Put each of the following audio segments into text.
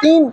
3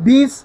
20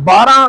12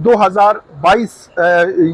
2022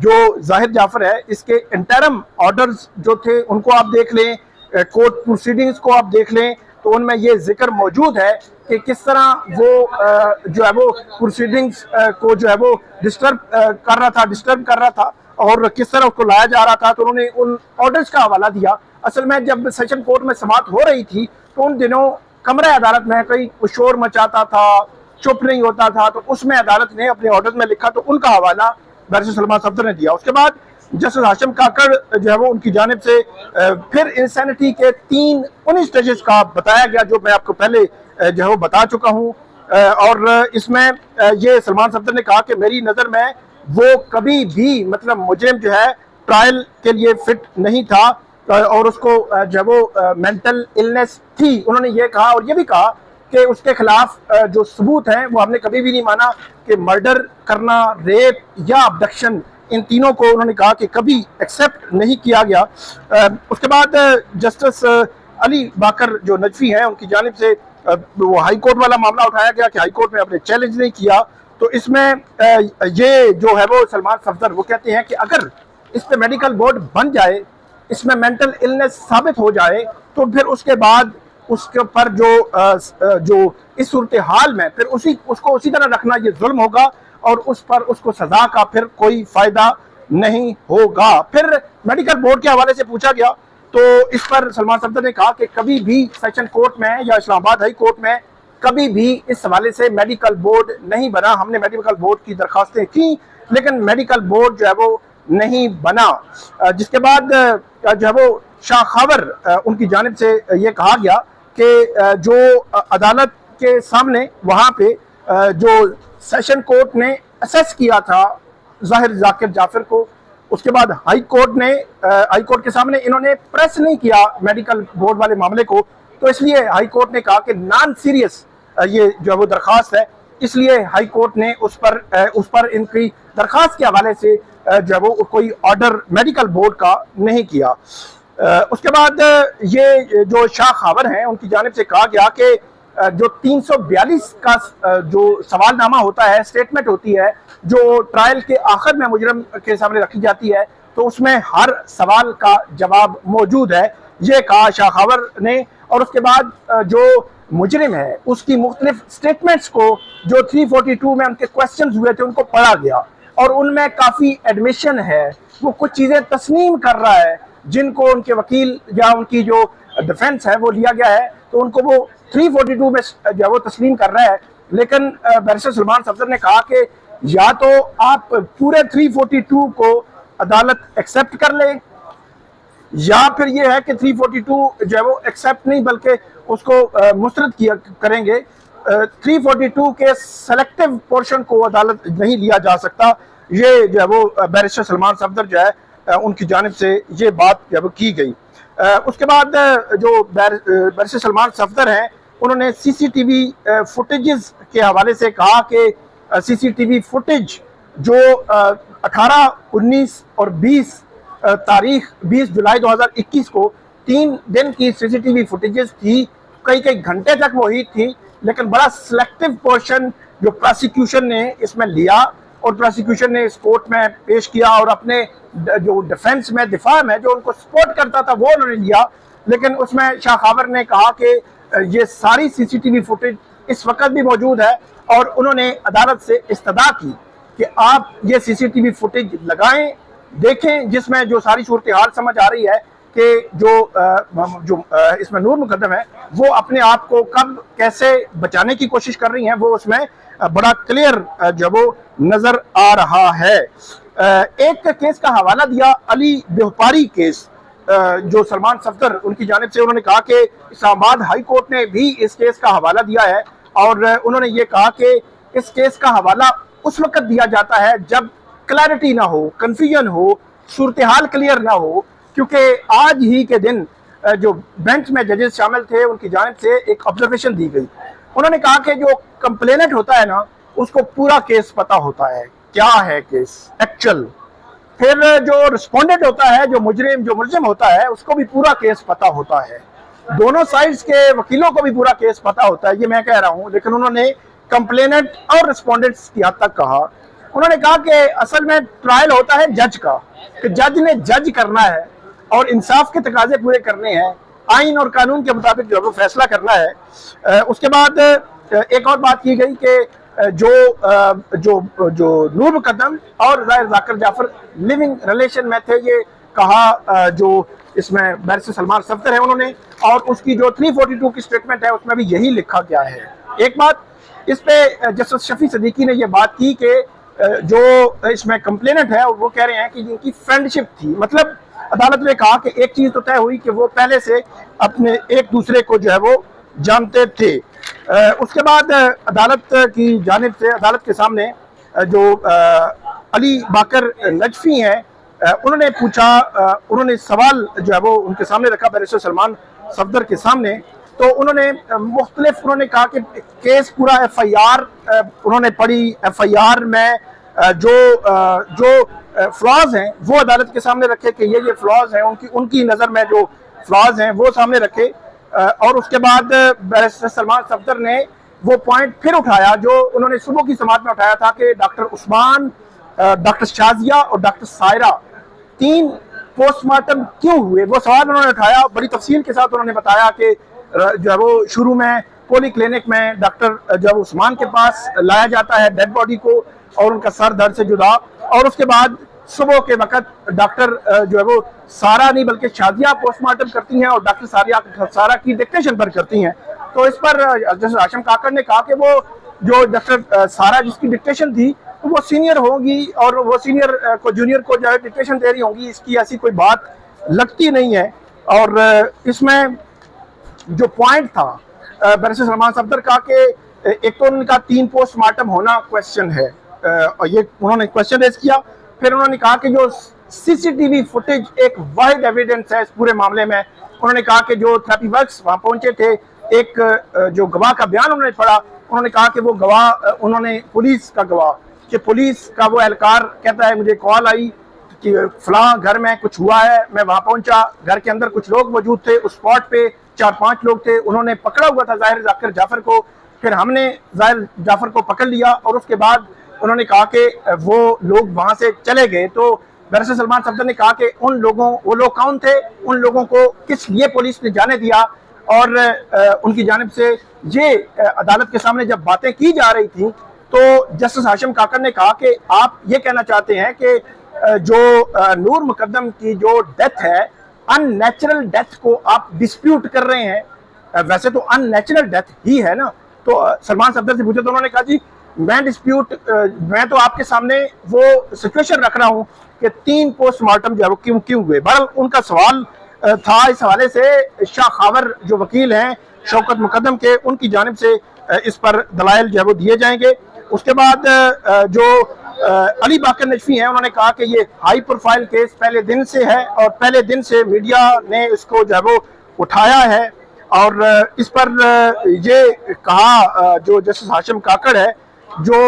جو ظاہر جعفر ہے اس کے انٹرم آرڈرز جو تھے ان کو آپ دیکھ لیں، کورٹ پروسیڈنگز کو آپ دیکھ لیں تو ان میں یہ ذکر موجود ہے کہ کس طرح وہ جو ہے وہ پروسیڈنگز کو جو ہے وہ ڈسٹرب کر رہا تھا اور کس طرح اس کو لایا جا رہا تھا. تو انہوں نے ان آرڈرز کا حوالہ دیا. اصل میں جب سیشن کورٹ میں سماعت ہو رہی تھی تو ان دنوں کمرہ عدالت میں کوئی شور مچاتا تھا، چپ نہیں ہوتا تھا، تو اس میں عدالت نے اپنے آرڈرز میں لکھا تو ان کا حوالہ بیرسٹر سلمان صفدر نے دیا. اس کے بعد جسٹس ہاشم کاکڑ جو ہے وہ ان کی جانب سے پھر انسینٹی کے 3 سٹیجز کا بتایا گیا جو میں آپ کو پہلے جو ہے وہ بتا چکا ہوں. اور اس میں یہ سلمان صفدر نے کہا کہ میری نظر میں وہ کبھی بھی مطلب مجرم جو ہے ٹرائل کے لیے فٹ نہیں تھا اور اس کو جو ہے وہ مینٹل النس تھی. انہوں نے یہ کہا اور یہ بھی کہا کہ اس کے خلاف جو ثبوت ہیں وہ ہم نے کبھی بھی نہیں مانا کہ مرڈر کرنا، ریپ یا ابڈکشن، ان تینوں کو انہوں نے کہا کہ کبھی ایکسیپٹ نہیں کیا گیا. اس کے بعد جسٹس علی باقر جو نجفی ہیں ان کی جانب سے وہ ہائی کورٹ والا معاملہ اٹھایا گیا کہ ہائی کورٹ میں آپ نے چیلنج نہیں کیا. تو اس میں یہ جو ہے وہ سلمان صفدر وہ کہتے ہیں کہ اگر اس پہ میڈیکل بورڈ بن جائے، اس میں مینٹل النس ثابت ہو جائے تو پھر اس کے بعد اس کے پر جو اس صورتحال میں پھر اس کو اسی طرح رکھنا یہ ظلم ہوگا اور اس پر اس کو سزا کا پھر کوئی فائدہ نہیں ہوگا. پھر میڈیکل بورڈ کے حوالے سے پوچھا گیا تو اس پر سلمان صفدر نے کہا کہ کبھی بھی سیشن کورٹ میں یا اسلام آباد ہائی کورٹ میں کبھی بھی اس حوالے سے میڈیکل بورڈ نہیں بنا. ہم نے میڈیکل بورڈ کی درخواستیں کی لیکن میڈیکل بورڈ جو ہے وہ نہیں بنا. جس کے بعد جو ہے وہ شاہ خاور ان کی جانب سے یہ کہا گیا کہ جو عدالت کے سامنے وہاں پہ جو سیشن کورٹ نے اسیس کیا تھا ظاہر ذاکر جعفر کو، اس کے بعد ہائی کورٹ کے سامنے انہوں نے پریس نہیں کیا میڈیکل بورڈ والے معاملے کو، تو اس لیے ہائی کورٹ نے کہا کہ نان سیریس یہ جو ہے وہ درخواست ہے، اس لیے ہائی کورٹ نے اس پر ان کی درخواست کے حوالے سے جو ہے وہ کوئی آرڈر میڈیکل بورڈ کا نہیں کیا. اس کے بعد یہ جو شاہ خاور ہیں ان کی جانب سے کہا گیا کہ جو 342 کا جو سوال نامہ ہوتا ہے، اسٹیٹمنٹ ہوتی ہے جو ٹرائل کے آخر میں مجرم کے سامنے رکھی جاتی ہے، تو اس میں ہر سوال کا جواب موجود ہے، یہ کہا شاہ خاور نے. اور اس کے بعد جو مجرم ہے اس کی مختلف سٹیٹمنٹس کو جو 342 میں ان کے کوسچنز ہوئے تھے ان کو پڑھا گیا اور ان میں کافی ایڈمیشن ہے، وہ کچھ چیزیں تسلیم کر رہا ہے جن کو ان کے وکیل یا ان کی جو ڈیفنس ہے وہ لیا گیا ہے، تو ان کو وہ 342 میں جو ہے وہ تسلیم کر رہا ہے. لیکن بیرسٹر سلمان صفدر نے کہا کہ یا تو آپ پورے 342 کو عدالت ایکسیپٹ کر لیں یا پھر یہ ہے کہ 342 جو ہے وہ ایکسیپٹ نہیں بلکہ اس کو مسترد کریں گے. 342 کے سلیکٹیو پورشن کو عدالت نہیں لیا جا سکتا. یہ جو ہے وہ بیرسٹر سلمان صفدر جو ہے ان کی جانب سے یہ بات جو ہے وہ کی گئی. اس کے بعد جو بیرسٹر سلمان صفدر ہیں انہوں نے سی سی ٹی وی فوٹیجز کے حوالے سے کہا کہ سی سی ٹی وی فوٹیج جو 18، 19 اور 20 تاریخ 20 جولائی 2021 کو 3 دن کی سی سی ٹی وی فوٹیجز تھی، کئی گھنٹے تک وہی تھی، لیکن بڑا سلیکٹیو پورشن جو پروسیکیوشن نے اس میں لیا اور پروسیکیوشن نے اس کورٹ میں پیش کیا اور اپنے جو ڈیفنس میں دفاع میں جو ان کو سپورٹ کرتا تھا وہ انہوں نے لیا. لیکن اس میں شاہ خاور نے کہا کہ یہ ساری سی سی ٹی وی فوٹیج اس وقت بھی موجود ہے اور انہوں نے عدالت سے استدعا کی کہ آپ یہ سی سی ٹی وی فوٹیج لگائیں، دیکھیں، جس میں جو ساری صورتحال سمجھ آ رہی ہے کہ جو اس میں نور مقدم ہے وہ اپنے آپ کو کب کیسے بچانے کی کوشش کر رہی ہیں، وہ اس میں بڑا کلیئر جو وہ نظر آ رہا ہے. ایک کیس کا حوالہ دیا علی بیوپاری کیس جو سلمان صفدر ان کی جانب سے، انہوں نے کہا کہ اسلام آباد ہائی کورٹ نے بھی اس کیس کا حوالہ دیا ہے اور انہوں نے یہ کہا کہ اس کیس کا حوالہ اس وقت دیا جاتا ہے جب کلیئرٹی نہ ہو، کنفیوژن ہو، صورتحال کلیئر نہ ہو. کیونکہ آج ہی کے دن جو بینچ میں ججز شامل تھے ان کی جانب سے ایک آبزرویشن دی گئی. انہوں نے کہا کہ جو کمپلیننٹ ہوتا ہے نا اس کو پورا کیس پتا ہوتا ہے، کیا ہے کیس ایکچوئل. پھر جو رسپونڈنٹ ہوتا ہے، جو ملزم ہوتا ہے، اس کو بھی پورا کیس پتا ہوتا ہے. دونوں سائڈز کے وکیلوں کو بھی پورا کیس پتا ہوتا ہے، یہ میں کہہ رہا ہوں. لیکن انہوں نے کمپلیننٹ اور رسپونڈنٹس کی حد تک کہا. انہوں نے کہا کہ اصل میں ٹرائل ہوتا ہے جج کا، کہ جج نے جج کرنا ہے اور انصاف کے تقاضے پورے کرنے ہیں، آئین اور قانون کے مطابق جو ہے وہ فیصلہ کرنا ہے۔ اس کے بعد ایک اور بات کی گئی کہ جو نور مقدم اور ظاہر ذاکر جعفر لیونگ ریلیشن میں تھے، یہ کہا جو اس میں بیرسٹر سلمان صفدر ہیں انہوں نے، اور اس کی جو 342 کی سٹیٹمنٹ ہے اس میں بھی یہی لکھا گیا ہے۔ ایک بات اس پہ جسٹس شفیع صدیقی نے یہ بات کی کہ جو اس میں کمپلیننٹ ہے وہ کہہ رہے ہیں کہ جن کی فرینڈشپ تھی، مطلب عدالت نے کہا کہ ایک چیز تو طے ہوئی کہ وہ پہلے سے اپنے ایک دوسرے کو جو ہے وہ جانتے تھے۔ اس کے بعد عدالت کی جانب سے عدالت کے سامنے جو علی باقر نجفی ہیں انہوں نے پوچھا، انہوں نے سوال جو ہے وہ ان کے سامنے رکھا بیرسٹر سلمان صفدر کے سامنے، تو انہوں نے کہا کہ کیس پورا ایف آئی آر انہوں نے پڑھی، ایف آئی آر میں جو فلاز ہیں وہ عدالت کے سامنے رکھے کہ یہ فلاز ہیں، ان کی نظر میں جو فلاز ہیں وہ سامنے رکھے، اور اس کے بعد بیرسٹر سلمان صفدر نے وہ پوائنٹ پھر اٹھایا جو انہوں نے صبح کی سماعت میں اٹھایا تھا کہ ڈاکٹر عثمان، ڈاکٹر شازیہ اور ڈاکٹر سائرہ 3 پوسٹ مارٹم کیوں ہوئے، وہ سوال انہوں نے اٹھایا۔ بڑی تفصیل کے ساتھ انہوں نے بتایا کہ جو ہے وہ شروع میں پولی کلینک میں ڈاکٹر جو ہے عثمان کے پاس لایا جاتا ہے ڈیڈ باڈی کو اور ان کا سر درد سے جدا، اور اس کے بعد صبح کے وقت ڈاکٹر جو ہے وہ سارا نہیں بلکہ شازیہ پوسٹ مارٹم کرتی ہیں اور ڈاکٹر سارا کی ڈکٹیشن پر کرتی ہیں۔ تو اس پر جسٹس ہاشم کاکڑ نے کہا کہ وہ جو ڈاکٹر سارا جس کی ڈکٹیشن تھی وہ سینئر ہوگی اور وہ سینئر کو جونیئر کو جو ہے ڈکٹیشن دے رہی ہوں گی، اس کی ایسی کوئی بات لگتی نہیں ہے۔ اور اس میں جو پوائنٹ تھا بیرسٹر سلمان صفدر کا کہ ایک تو انہوں نے کہا 3 پوسٹ مارٹم ہونا کویسچن ہے، اور یہ انہوں نے کویسچن ریز کیا۔ پھر انہوں نے کہا کہ جو سی سی ٹی وی فوٹیج ایک واحد ایویڈنس ہے اس پورے معاملے میں، انہوں نے کہا کہ جو تھراپی ورکس وہاں پہنچے تھے، ایک جو گواہ کا بیان انہوں نے پڑھا، انہوں نے کہا کہ وہ گواہ انہوں نے پولیس کا گواہ کہ پولیس کا وہ اہلکار کہتا ہے مجھے کال آئی کہ فلاں گھر میں کچھ ہوا ہے، میں وہاں پہنچا، گھر کے اندر کچھ لوگ موجود تھے، اس اسپاٹ پہ 4-5 لوگ تھے، انہوں نے پکڑا ہوا تھا ظاہر ذاکر جعفر کو، پھر ہم نے ظاہر جعفر کو پکڑ لیا اور اس کے بعد انہوں نے کہا کہ وہ لوگ وہاں سے چلے گئے۔ تو بیرسٹر سلمان صفدر نے کہا کہ وہ لوگ کون تھے، ان لوگوں کو کس لیے پولیس نے جانے دیا، اور ان کی جانب سے یہ عدالت کے سامنے جب باتیں کی جا رہی تھیں تو جسٹس ہاشم کاکڑ نے کہا کہ آپ یہ کہنا چاہتے ہیں کہ جو نور مقدم کی جو ڈیتھ ہے ان نیچرل ڈیتھ کو آپ ڈسپیوٹ کر رہے ہیں، ویسے تو ان نیچرل ڈیتھ ہی ہے نا۔ تو سلمان صفدر سے پوچھا تو انہوں نے کہا جی میں تو آپ کے سامنے وہ سچویشن رکھ رہا ہوں کہ 3 پوسٹ مارٹم جو ہے وہ کیوں ہوئے۔ بہرحال ان کا سوال تھا اس حوالے سے شاہ خاور جو وکیل ہیں شوکت مقدم کے، ان کی جانب سے اس پر دلائل جو ہے وہ دیے جائیں گے۔ اس کے بعد جو علی باقر نجفی ہیں انہوں نے کہا کہ یہ ہائی پروفائل کیس پہلے دن سے ہے اور پہلے دن سے میڈیا نے اس کو جو ہے وہ اٹھایا ہے، اور اس پر یہ کہا جو جسٹس ہاشم کاکڑ ہے جو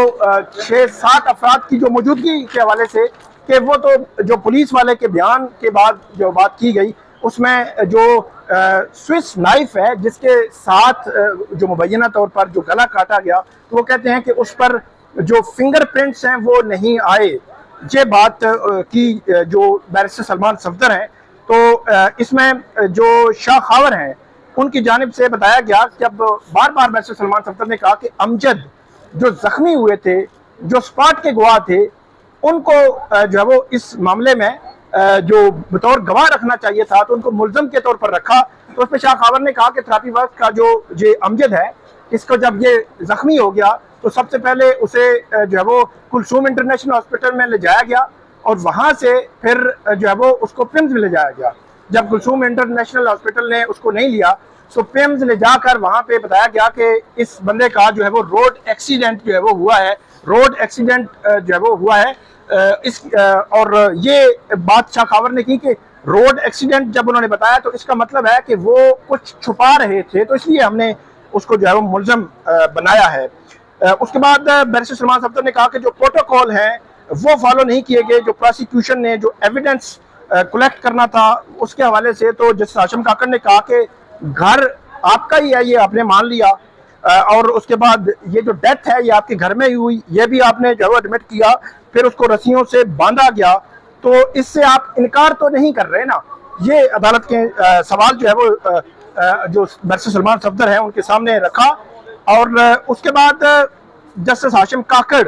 6-7 افراد کی جو موجودگی کے حوالے سے کہ وہ تو جو پولیس والے کے بیان کے بعد جو بات کی گئی اس میں جو سوئس نائف ہے جس کے ساتھ جو مبینہ طور پر جو گلا کاٹا گیا تو وہ کہتے ہیں کہ اس پر جو فنگر پرنٹس ہیں وہ نہیں آئے۔ یہ بات کی جو بیرسٹر سلمان صفدر ہیں، تو اس میں جو شاہ خاور ہیں ان کی جانب سے بتایا گیا جب بار بار بیرسٹر سلمان صفدر نے کہا کہ امجد جو زخمی ہوئے تھے، جو سپاٹ کے گواہ تھے، ان کو جو ہے وہ اس معاملے میں جو بطور گواہ رکھنا چاہیے تھا تو ان کو ملزم کے طور پر رکھا۔ تو اس پہ شاہ خاور نے کہا کہ تھراپی ورک کا جو یہ امجد ہے اس کو جب یہ زخمی ہو گیا تو سب سے پہلے اسے جو ہے وہ کلثوم انٹرنیشنل ہاسپٹل میں لے جایا گیا اور وہاں سے پھر جو ہے وہ اس کو پیمز میں لے جایا گیا۔ جب کلثوم انٹرنیشنل ہاسپٹل نے اس کو نہیں لیا تو پیمز لے جا کر وہاں پہ بتایا گیا کہ اس بندے کا جو ہے وہ روڈ ایکسیڈنٹ جو ہے وہ ہوا ہے، روڈ ایکسیڈنٹ جو ہے وہ ہوا ہے۔ اور یہ بات شاہ خاور نے کی کہ روڈ ایکسیڈنٹ جب انہوں نے بتایا تو اس کا مطلب ہے کہ وہ کچھ چھپا رہے تھے، تو اس لیے ہم نے اس کو جو ہے وہ ملزم بنایا ہے۔ اس کے بعد بیرسٹر سلمان صفدر نے کہا کہ جو پروٹوکول ہیں وہ فالو نہیں کیے گئے، جو پروسیکیوشن نے جو ایویڈنس کلیکٹ کرنا تھا اس کے حوالے سے۔ تو جسٹس ہاشم کاکڑ نے کہا کہ گھر آپ کا ہی ہے، یہ آپ نے مان لیا، اور اس کے بعد یہ جو ڈیتھ ہے یہ آپ کے گھر میں ہی ہوئی، یہ بھی آپ نے جو ہے ایڈمٹ کیا، پھر اس کو رسیوں سے باندھا گیا، تو اس سے آپ انکار تو نہیں کر رہے نا؟ یہ عدالت کے سوال جو ہے وہ جو بیرسٹر سلمان صفدر ہیں ان کے سامنے رکھا۔ اور اس کے بعد جسٹس ہاشم کاکڑ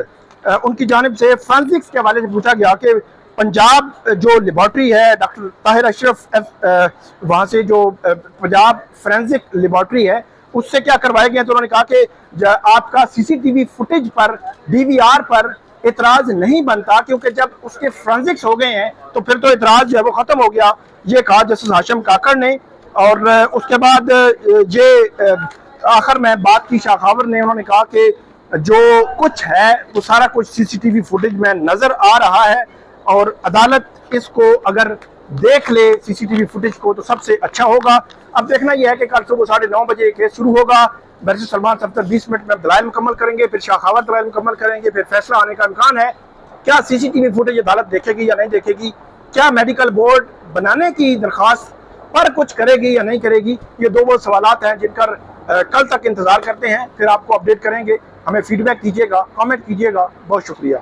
ان کی جانب سے فرانسکس کے حوالے سے پوچھا گیا کہ پنجاب جو لیبارٹری ہے ڈاکٹر طاہر اشرف وہاں سے جو پنجاب فرینسک لیبارٹری ہے اس سے کیا کروائے گئے ہیں، تو انہوں نے کہا کہ آپ کا C C T V footage پر ڈی وی آر پر اعتراض نہیں بنتا، کیونکہ جب اس کے فرانسکس ہو گئے ہیں تو پھر تو اعتراض جو ہے وہ ختم ہو گیا، یہ کہا جسٹس ہاشم کاکڑ نے۔ اور اس کے بعد یہ آخر میں بات کی شاخاور نے، انہوں نے کہا کہ جو کچھ ہے وہ سارا کچھ سی سی ٹی وی فوٹیج میں نظر آ رہا ہے، اور عدالت اس کو اگر دیکھ لے سی سی ٹی وی فوٹیج کو تو سب سے اچھا ہوگا۔ اب دیکھنا یہ ہے کہ کل صبح 9:30 بجے کیس شروع ہوگا، بیرسٹر سلمان صفدر 20 منٹ میں دلائل مکمل کریں گے، پھر شاخاور دلائل مکمل کریں گے، پھر فیصلہ آنے کا امکان ہے۔ کیا سی سی ٹی وی فوٹیج عدالت دیکھے گی یا نہیں دیکھے گی؟ کیا میڈیکل بورڈ بنانے کی درخواست پر کچھ کرے گی یا نہیں کرے گی؟ یہ دو وہ سوالات ہیں جن کا کل تک انتظار کرتے ہیں، پھر آپ کو اپڈیٹ کریں گے۔ ہمیں فیڈ بیک کیجیے گا، کامنٹ کیجیے گا۔ بہت شکریہ۔